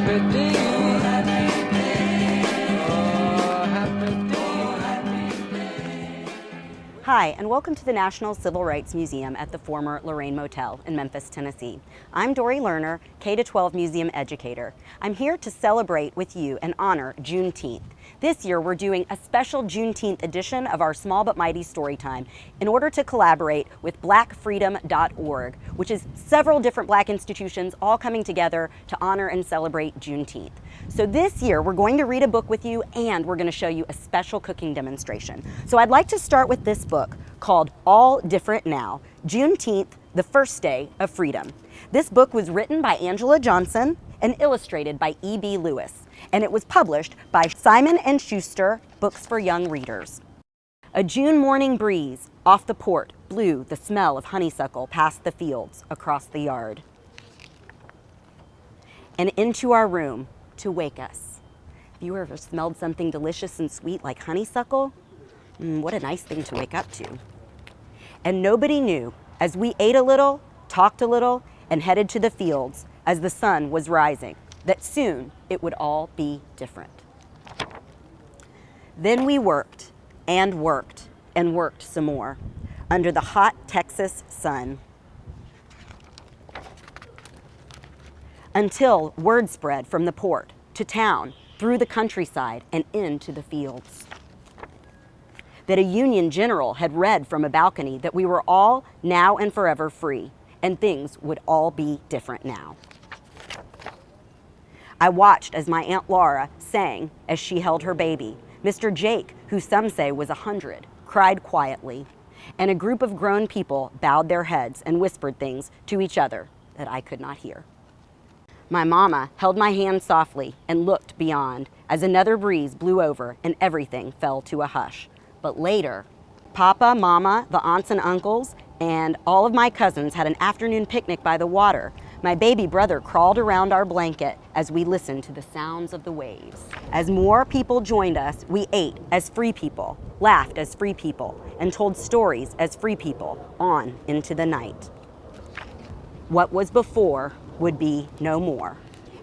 happy day. Oh, happy day. Hi, and welcome to the National Civil Rights Museum at the former Lorraine Motel in Memphis, Tennessee. I'm Dory Lerner, K-12 Museum Educator. I'm here to celebrate with you and honor Juneteenth. This year, we're doing a special Juneteenth edition of our Small But Mighty Storytime in order to collaborate with blackfreedom.org, which is several different black institutions all coming together to honor and celebrate Juneteenth. So this year, we're going to read a book with you and we're going to show you a special cooking demonstration. So I'd like to start with this book called All Different Now, Juneteenth, the First Day of Freedom. This book was written by Angela Johnson and illustrated by E.B. Lewis, and it was published by Simon & Schuster Books for Young Readers. A June morning breeze off the port blew the smell of honeysuckle past the fields across the yard and into our room to wake us. Have you ever smelled something delicious and sweet like honeysuckle? What a nice thing to wake up to. And nobody knew, as we ate a little, talked a little, and headed to the fields as the sun was rising, that soon it would all be different. Then we worked and worked and worked some more under the hot Texas sun until word spread from the port to town, through the countryside and into the fields, that a Union general had read from a balcony that we were all now and forever free, and things would all be different now. I watched as my Aunt Laura sang as she held her baby. Mr. Jake, who some say was 100, cried quietly, and a group of grown people bowed their heads and whispered things to each other that I could not hear. My mama held my hand softly and looked beyond as another breeze blew over and everything fell to a hush. But later, Papa, Mama, the aunts and uncles, and all of my cousins had an afternoon picnic by the water. My baby brother crawled around our blanket as we listened to the sounds of the waves. As more people joined us, we ate as free people, laughed as free people, and told stories as free people on into the night. What was before would be no more.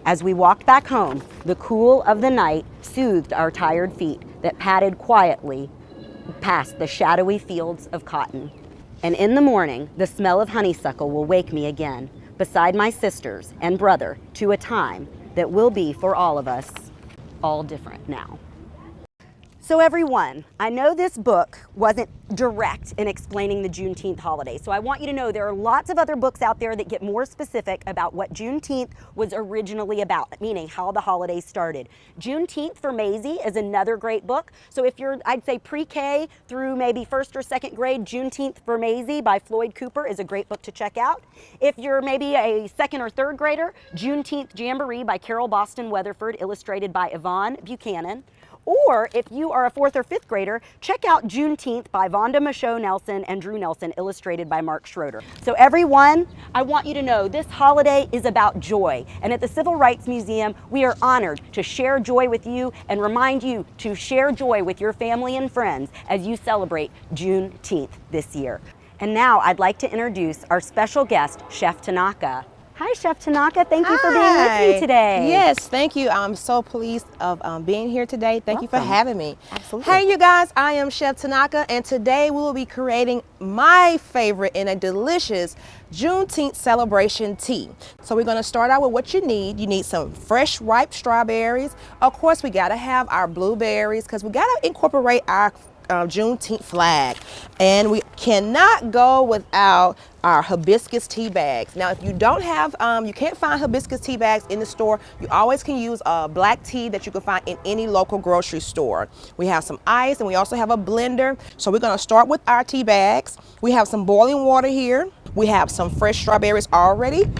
As we walked back home, the cool of the night soothed our tired feet that padded quietly past the shadowy fields of cotton. And in the morning, the smell of honeysuckle will wake me again, beside my sisters and brother, to a time that will be for all of us all different now. So everyone, I know this book wasn't direct in explaining the Juneteenth holiday, so I want you to know there are lots of other books out there that get more specific about what Juneteenth was originally about, meaning how the holiday started. Juneteenth for Maisie is another great book. So if you're, I'd say pre-K through maybe first or second grade, Juneteenth for Maisie by Floyd Cooper is a great book to check out. If you're maybe a second or third grader, Juneteenth Jamboree by Carol Boston Weatherford, illustrated by Yvonne Buchanan. Or if you are a fourth or fifth grader, check out Juneteenth by Vonda Michaud Nelson and Drew Nelson, illustrated by Mark Schroeder. So everyone, I want you to know this holiday is about joy. And at the Civil Rights Museum, we are honored to share joy with you and remind you to share joy with your family and friends as you celebrate Juneteenth this year. And now I'd like to introduce our special guest, Chef Tanocha. Hi, Chef Tanocha. Thank you for being with me today. Yes, thank you. I'm so pleased of being here today. Thank you for having me. Absolutely. Hey, you guys, I am Chef Tanocha, and today we will be creating my favorite and a delicious Juneteenth Celebration Tea. So we're going to start out with what you need. You need some fresh, ripe strawberries. Of course, we got to have our blueberries because we got to incorporate our Juneteenth flag, and we cannot go without our hibiscus tea bags. Now, if you don't have, you can't find hibiscus tea bags in the store, you always can use black tea that you can find in any local grocery store. We have some ice and we also have a blender. So we're going to start with our tea bags. We have some boiling water here. We have some fresh strawberries already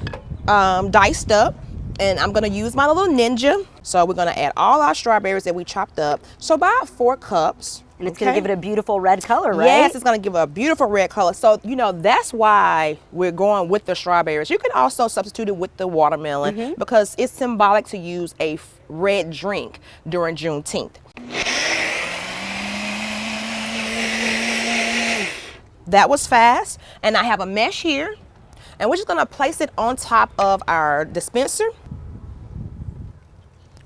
diced up. And I'm gonna use my little Ninja. So we're gonna add all our strawberries that we chopped up. So about 4 cups. And it's gonna give it a beautiful red color, right? Yes, it's gonna give it a beautiful red color. So, you know, that's why we're going with the strawberries. You can also substitute it with the watermelon because it's symbolic to use a red drink during Juneteenth. That was fast. And I have a mesh here. And we're just gonna place it on top of our dispenser.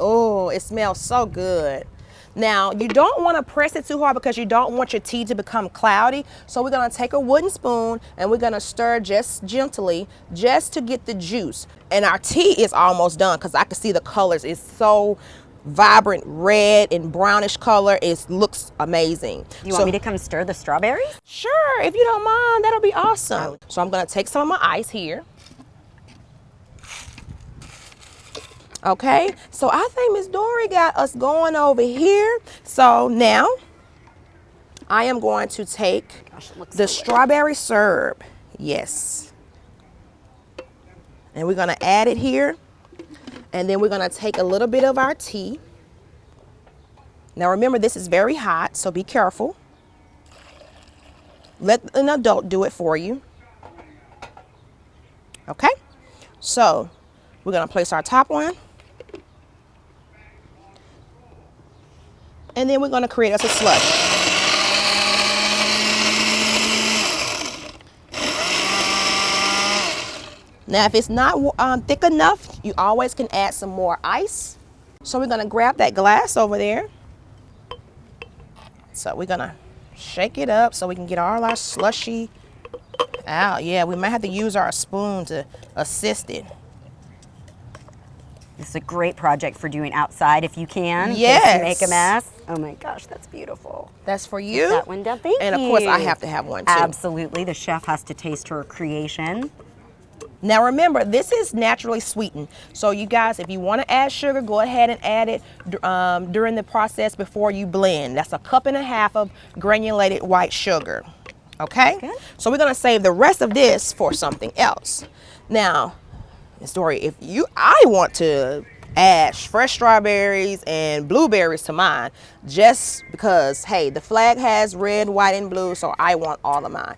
Oh, it smells so good. Now, you don't want to press it too hard because you don't want your tea to become cloudy. So we're going to take a wooden spoon and we're going to stir just gently just to get the juice. And our tea is almost done because I can see the colors. It's so vibrant red and brownish color. It looks amazing. Do you want me to come stir the strawberries? Sure, if you don't mind, that'll be awesome. So I'm going to take some of my ice here. Okay, so I think Miss Dory got us going over here. So now I am going to take the strawberry syrup. Yes. And we're going to add it here. And then we're going to take a little bit of our tea. Now remember, this is very hot, so be careful. Let an adult do it for you. Okay, so we're going to place our top on. And then we're going to create us a slush. Now, if it's not thick enough, you always can add some more ice. So we're going to grab that glass over there. So we're going to shake it up so we can get all our slushy out. Yeah, we might have to use our spoon to assist it. This is a great project for doing outside if you can. Yes. In case you make a mess. Oh my gosh, that's beautiful. That's for you. That one done. Thank you. And of course, I have to have one too. Absolutely. The chef has to taste her creation. Now remember, this is naturally sweetened. So you guys, if you want to add sugar, go ahead and add it during the process before you blend. That's 1.5 cups of granulated white sugar. Okay? Good. So we're going to save the rest of this for something else. Now, Miss Dory, I want to add fresh strawberries and blueberries to mine just because, hey, the flag has red, white, and blue, so I want all of mine.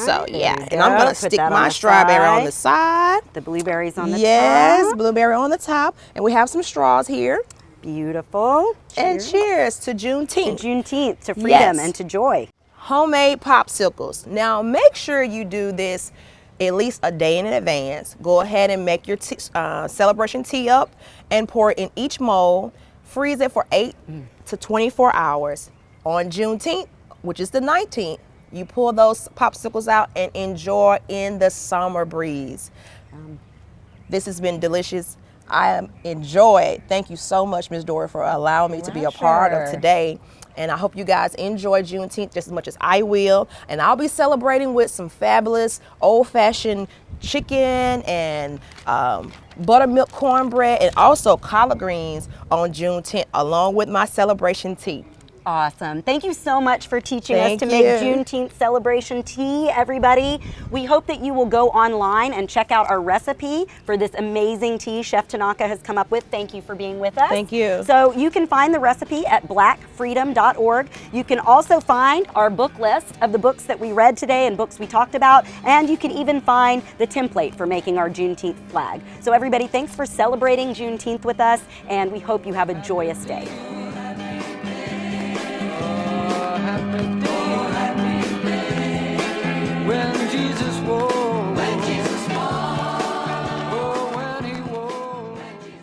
So, yeah, and I'm going to stick my strawberry on the side. The blueberries on the top. Yes, blueberry on the top. And we have some straws here. Beautiful. And cheers to Juneteenth. To Juneteenth, to freedom, and to joy. Homemade popsicles. Now, make sure you do this at least a day in advance. Go ahead and make your celebration tea up and pour it in each mold. Freeze it for 8 to 24 hours. On Juneteenth, which is the 19th, you pull those popsicles out and enjoy in the summer breeze. This has been delicious. I enjoyed. Thank you so much, Ms. Dory, for allowing me to be a part of today. And I hope you guys enjoy Juneteenth just as much as I will. And I'll be celebrating with some fabulous old-fashioned chicken and buttermilk cornbread and also collard greens on Juneteenth, along with my celebration tea. Awesome. Thank you so much for teaching us to make Juneteenth celebration tea, everybody. We hope that you will go online and check out our recipe for this amazing tea Chef Tanocha has come up with. Thank you for being with us. Thank you. So you can find the recipe at blackfreedom.org. You can also find our book list of the books that we read today and books we talked about, and you can even find the template for making our Juneteenth flag. So everybody, thanks for celebrating Juneteenth with us, and we hope you have a joyous day.